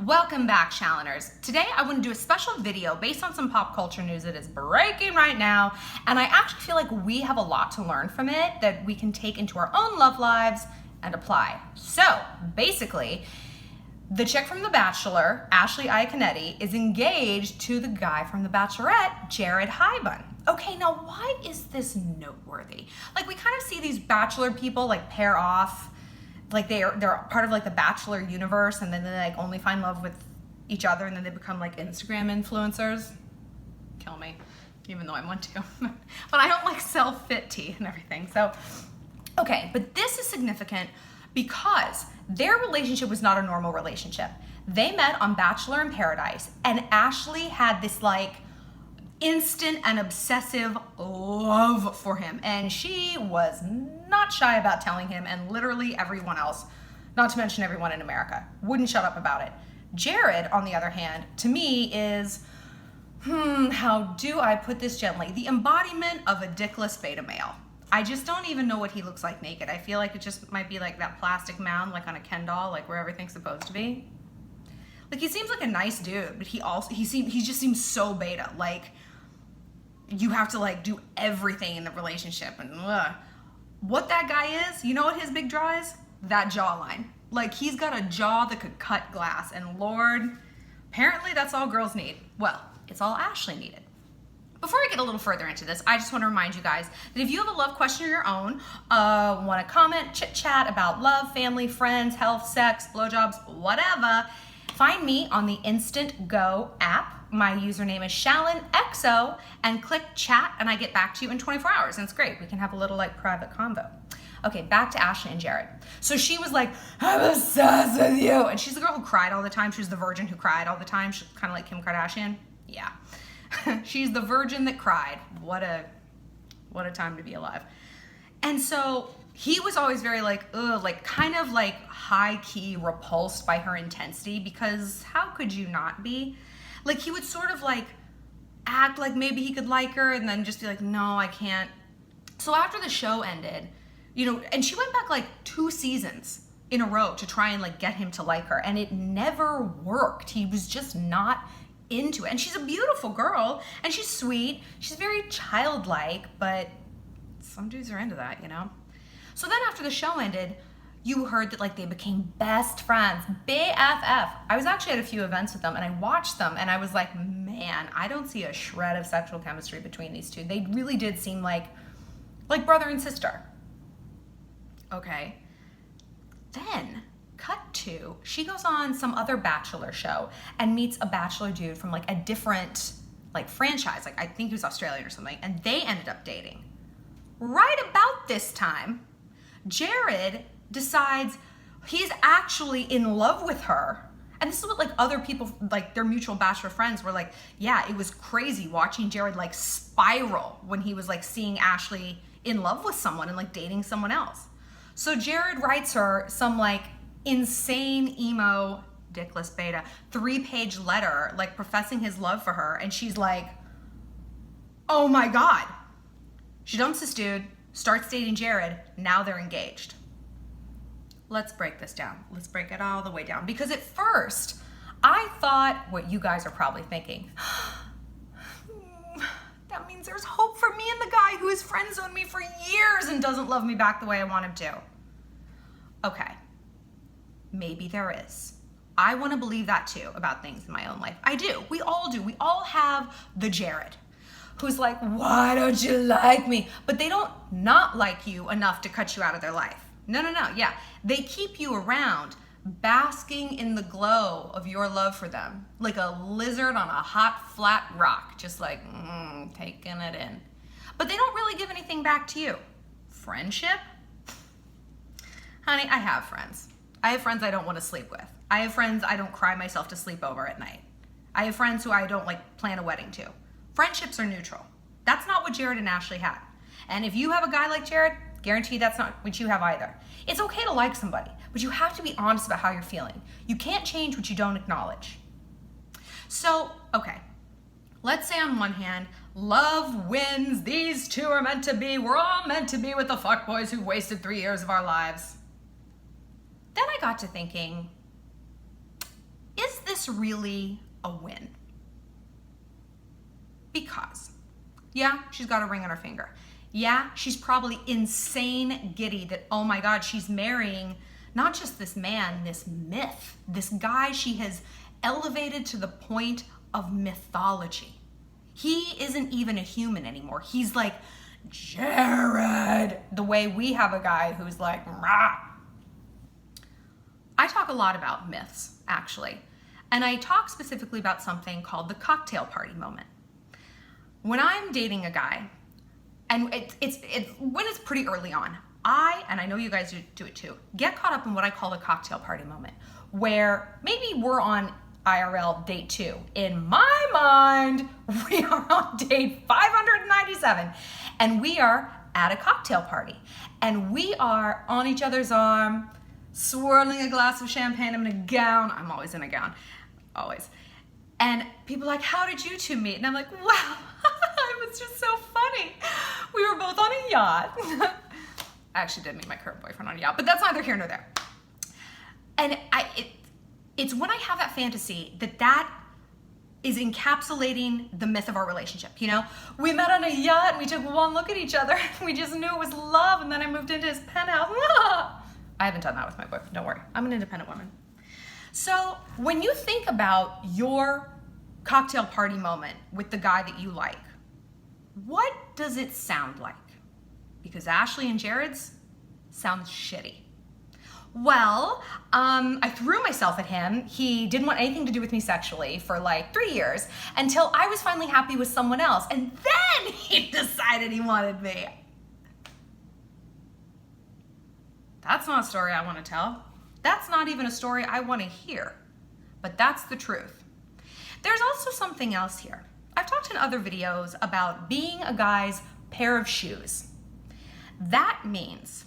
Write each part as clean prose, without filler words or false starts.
Welcome back, Shalloners. Today I want to do a special video based on some pop culture news that is breaking right now, and I actually feel like we have a lot to learn from it that we can take into our own love lives and apply. So basically, the chick from The Bachelor, Iaconetti, is engaged to the guy from The Bachelorette, Jared Haibon. Okay, now why is this noteworthy? Like, we kind of see these Bachelor people like pair off, like they're part of like the Bachelor universe, and then they like only find love with each other, and then they become like Instagram influencers. Kill me, even though I want to. But I don't like sell fit tea and everything. So, okay, but this is significant because their relationship was not a normal relationship. They met on Bachelor in Paradise, and Ashley had this like instant and obsessive love for him, and she was not shy about telling him, and literally everyone else, not to mention everyone in America, wouldn't shut up about it. Jared, on the other hand, to me is, how do I put this gently, the embodiment of a dickless beta male. I just don't even know what he looks like naked. I feel like it just might be like that plastic mound like on a Ken doll, like where everything's supposed to be. Like, he seems like a nice dude, but he just seems so beta. Like, you have to like do everything in the relationship, and what that guy is, you know what his big draw is? That jawline. Like, he's got a jaw that could cut glass, and Lord, apparently that's all girls need. Well, it's all Ashley needed. Before I get a little further into this, I just want to remind you guys that if you have a love question of your own, want to comment, chit chat about love, family, friends, health, sex, blowjobs, whatever, find me on the Instant Go app. My username is ShallonXO, and click chat, and I get back to you in 24 hours, and it's great. We can have a little like private convo. Okay, back to Ashley and Jared. So she was like, I'm obsessed with you. And she's the girl who cried all the time. She was the virgin who cried all the time. She's kind of like Kim Kardashian. Yeah. She's the virgin that cried. What a time to be alive. And so he was always very like, like kind of like high key repulsed by her intensity, because how could you not be? Like, he would sort of like act like maybe he could like her, and then just be like, no, I can't. So after the show ended, and she went back like 2 seasons in a row to try and like get him to like her, and it never worked. He was just not into it. And she's a beautiful girl, and she's sweet. She's very childlike, but some dudes are into that, So then after the show ended, you heard that like they became best friends, BFF. I was actually at a few events with them, and I watched them, and I was like, man, I don't see a shred of sexual chemistry between these two. They really did seem like brother and sister. Okay. Then, cut to, she goes on some other Bachelor show and meets a Bachelor dude from like a different like franchise. Like, I think he was Australian or something, and they ended up dating. Right about this time, Jared decides he's actually in love with her. And this is what like other people, like their mutual Bachelor friends were like, yeah, it was crazy watching Jared like spiral when he was like seeing Ashley in love with someone and like dating someone else. So Jared writes her some like insane emo, dickless beta, 3-page letter like professing his love for her, and she's like, oh my God. She dumps this dude, starts dating Jared, now they're engaged. Let's break this down. Let's break it all the way down. Because at first, I thought what you guys are probably thinking, that means there's hope for me and the guy who has friend-zoned me for years and doesn't love me back the way I want him to. Okay, maybe there is. I want to believe that too about things in my own life. I do. We all do. We all have the Jared who's like, why don't you like me? But they don't not like you enough to cut you out of their life. No, yeah. They keep you around, basking in the glow of your love for them, like a lizard on a hot, flat rock, just like, taking it in. But they don't really give anything back to you. Friendship? Honey, I have friends. I have friends I don't want to sleep with. I have friends I don't cry myself to sleep over at night. I have friends who I don't like plan a wedding to. Friendships are neutral. That's not what Jared and Ashley had. And if you have a guy like Jared, guarantee that's not what you have either. It's okay to like somebody, but you have to be honest about how you're feeling. You can't change what you don't acknowledge. So, okay, let's say on one hand, love wins, these two are meant to be, we're all meant to be with the fuckboys who wasted 3 years of our lives. Then I got to thinking, is this this really a win? Because, yeah, she's got a ring on her finger. Yeah, she's probably insane giddy that, oh my God, she's marrying not just this man, this myth, this guy she has elevated to the point of mythology. He isn't even a human anymore. He's like Jared, the way we have a guy who's like, rah. I talk a lot about myths, actually, and I talk specifically about something called the cocktail party moment. When I'm dating a guy, and it's when it's pretty early on, and I know you guys do it too, get caught up in what I call the cocktail party moment, where maybe we're on IRL date 2. In my mind, we are on date 597, and we are at a cocktail party, and we are on each other's arm, swirling a glass of champagne. I'm in a gown. I'm always in a gown, always. And people are like, how did you two meet? And I'm like, wow, it was just so funny. We were both on a yacht. I actually did meet my current boyfriend on a yacht, but that's neither here nor there. And it's when I have that fantasy that is encapsulating the myth of our relationship, you know? We met on a yacht and we took one look at each other. We just knew it was love, and then I moved into his penthouse. I haven't done that with my boyfriend, don't worry. I'm an independent woman. So when you think about your cocktail party moment with the guy that you like, what does it sound like? Because Ashley and Jared's sounds shitty. Well, I threw myself at him. He didn't want anything to do with me sexually for like 3 years until I was finally happy with someone else. And then he decided he wanted me. That's not a story I want to tell. That's not even a story I want to hear. But that's the truth. There's also something else here. I've talked in other videos about being a guy's pair of shoes. That means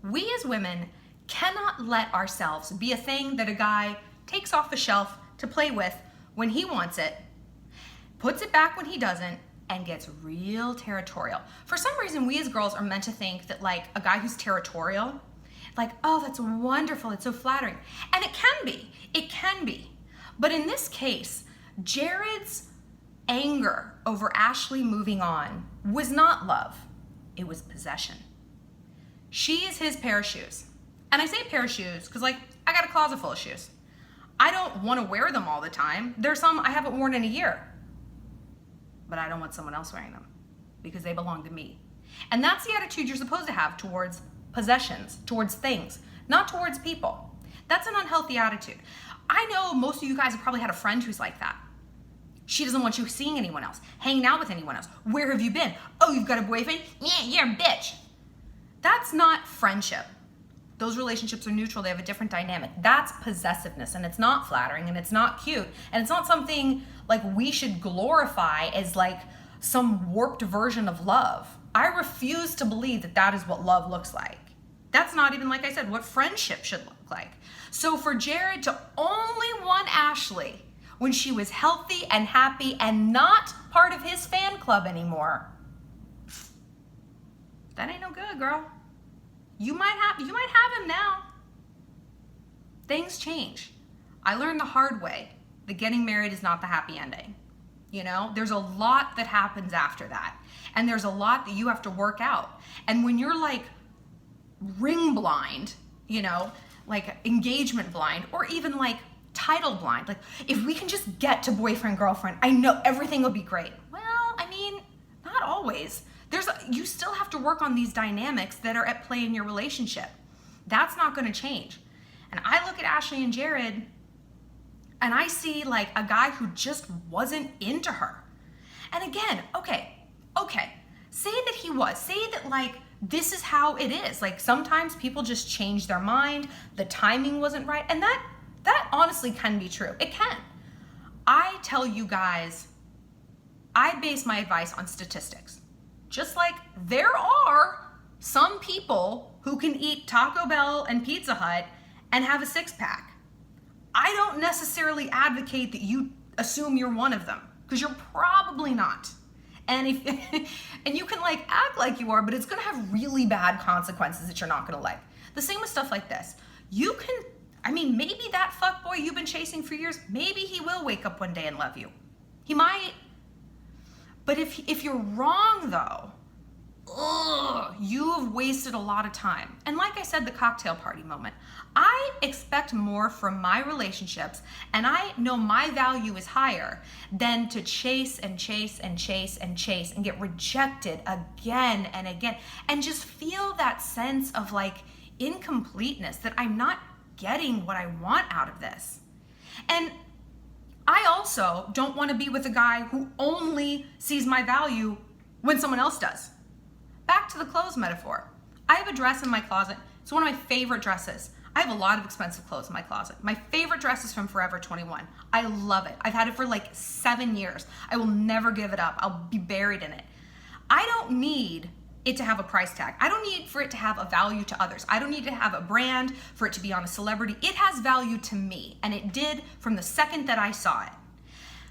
we as women cannot let ourselves be a thing that a guy takes off the shelf to play with when he wants it, puts it back when he doesn't, and gets real territorial. For some reason, we as girls are meant to think that like a guy who's territorial, like, oh, that's wonderful, it's so flattering. And it can be. But in this case, Jared's anger over Ashley moving on was not love, it was possession. She is his pair of shoes. And I say pair of shoes because like I got a closet full of shoes. I don't want to wear them all the time. There's some I haven't worn in a year. But I don't want someone else wearing them because they belong to me. And that's the attitude you're supposed to have towards possessions, towards things, not towards people. That's an unhealthy attitude. I know most of you guys have probably had a friend who's like that. She doesn't want you seeing anyone else, hanging out with anyone else. Where have you been? Oh, you've got a boyfriend? Yeah, you're a bitch. That's not friendship. Those relationships are neutral. They have a different dynamic. That's possessiveness, and it's not flattering, and it's not cute, and it's not something like we should glorify as like some warped version of love. I refuse to believe that that is what love looks like. That's not even, like I said, what friendship should look like. So for Jared to only want Ashley when she was healthy and happy and not part of his fan club anymore, that ain't no good, girl. You might have him now. Things change. I learned the hard way that getting married is not the happy ending. You know, there's a lot that happens after that. And there's a lot that you have to work out. And when you're like ring blind, you know, like engagement blind, or even like title blind, like if we can just get to boyfriend, girlfriend, I know everything will be great. Well, I mean, not always. You still have to work on these dynamics that are at play in your relationship. That's not going to change. And I look at Ashley and Jared and I see like a guy who just wasn't into her. And again, okay, say that he was. Say that like this is how it is. Like sometimes people just change their mind, the timing wasn't right, and that honestly can be true. It can. I tell you guys, I base my advice on statistics. Just like there are some people who can eat Taco Bell and Pizza Hut and have a six-pack. I don't necessarily advocate that you assume you're one of them, because you're probably not. And and you can like act like you are, but it's gonna have really bad consequences that you're not gonna like. The same with stuff like this. Maybe that fuckboy you've been chasing for years, maybe he will wake up one day and love you. He might. But if you're wrong though, you've wasted a lot of time. And like I said, the cocktail party moment, I expect more from my relationships, and I know my value is higher than to chase and chase and chase and chase and get rejected again and again and just feel that sense of like incompleteness, that I'm not getting what I want out of this. And I also don't want to be with a guy who only sees my value when someone else does. Back to the clothes metaphor. I have a dress in my closet. It's one of my favorite dresses. I have a lot of expensive clothes in my closet. My favorite dress is from Forever 21. I love it. I've had it for like 7 years. I will never give it up. I'll be buried in it. I don't need it to have a price tag. I don't need for it to have a value to others. I don't need to have a brand for it to be on a celebrity. It has value to me, and it did from the second that I saw it.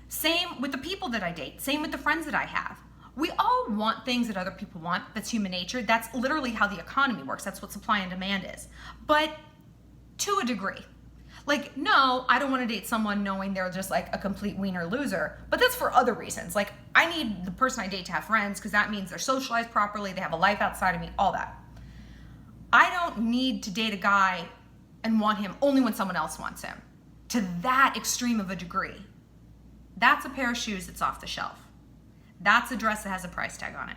Same with the people that I date. Same with the friends that I have. We all want things that other people want. That's human nature. That's literally how the economy works. That's what supply and demand is. But to a degree. Like, no, I don't want to date someone knowing they're just like a complete wiener loser, but that's for other reasons. Like, I need the person I date to have friends because that means they're socialized properly, they have a life outside of me, all that. I don't need to date a guy and want him only when someone else wants him, to that extreme of a degree. That's a pair of shoes that's off the shelf. That's a dress that has a price tag on it.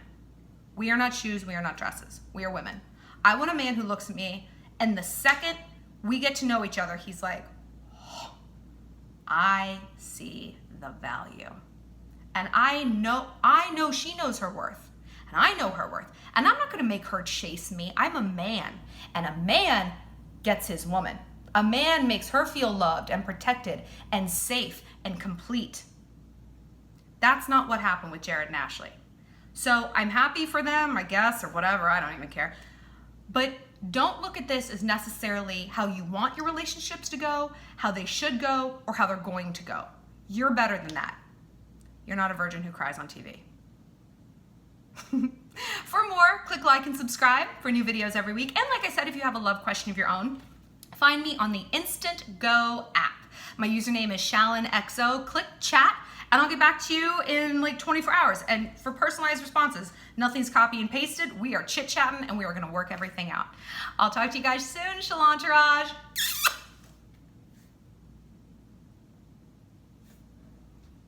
We are not shoes, we are not dresses. We are women. I want a man who looks at me, and the second we get to know each other, he's like, oh, I see the value. And I know she knows her worth, and I know her worth. And I'm not gonna make her chase me. I'm a man, and a man gets his woman. A man makes her feel loved and protected and safe and complete. That's not what happened with Jared and Ashley. So I'm happy for them, I guess, or whatever, I don't even care. But don't look at this as necessarily how you want your relationships to go, how they should go, or how they're going to go. You're better than that. You're not a virgin who cries on TV. For more, click like and subscribe for new videos every week. And like I said, if you have a love question of your own, find me on the Instant Go app. My username is ShallonXO. Click chat, and I'll get back to you in like 24 hours. And for personalized responses, nothing's copy and pasted. We are chit-chatting, and we are gonna work everything out. I'll talk to you guys soon. Shalom, Taraj.